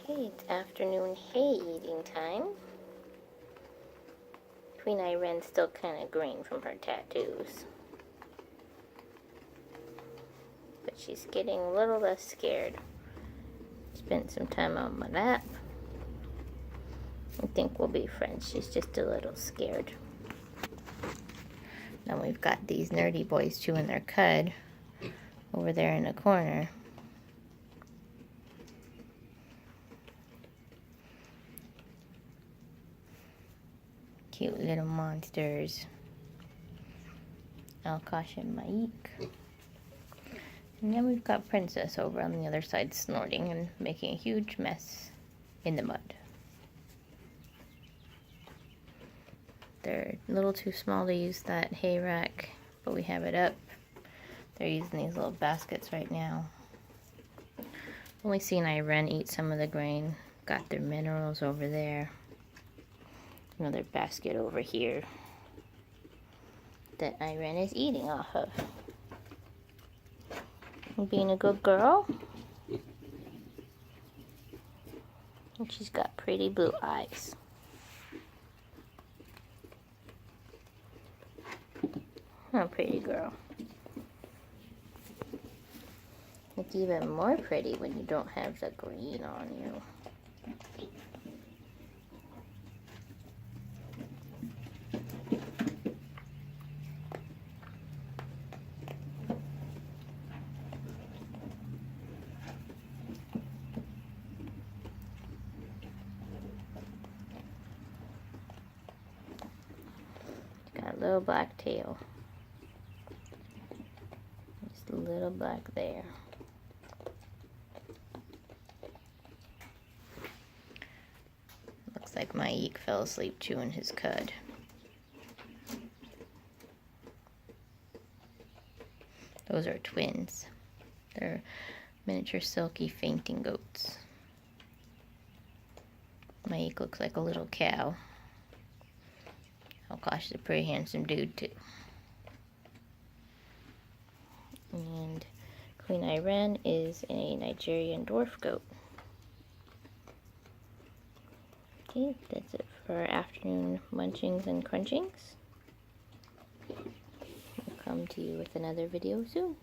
Okay, it's afternoon hay eating time. Queen Iren's still kind of green from her tattoos. But she's getting a little less scared. Spent some time on my lap. I think we'll be friends. She's just a little scared. Now we've got these nerdy boys chewing their cud over there in the corner. Cute little monsters. Alkash and Maik. And then we've got Princess over on the other side snorting and making a huge mess in the mud. They're a little too small to use that hay rack, but we have it up. They're using these little baskets right now. Only seen Iren eat some of the grain. Got their minerals over there. Another basket over here that Iren is eating off of. Being a good girl. And she's got pretty blue eyes. Oh, pretty girl. It's even more pretty when you don't have the green on you. Got a little black tail. Just a little black there. Looks like Maik fell asleep chewing his cud. Those are twins. They're miniature silky fainting goats. Maik looks like a little cow. Oh gosh, he's a pretty handsome dude too. And Queen Iren is a Nigerian dwarf goat. Okay, that's it for our afternoon munchings and crunchings. We'll come to you with another video soon.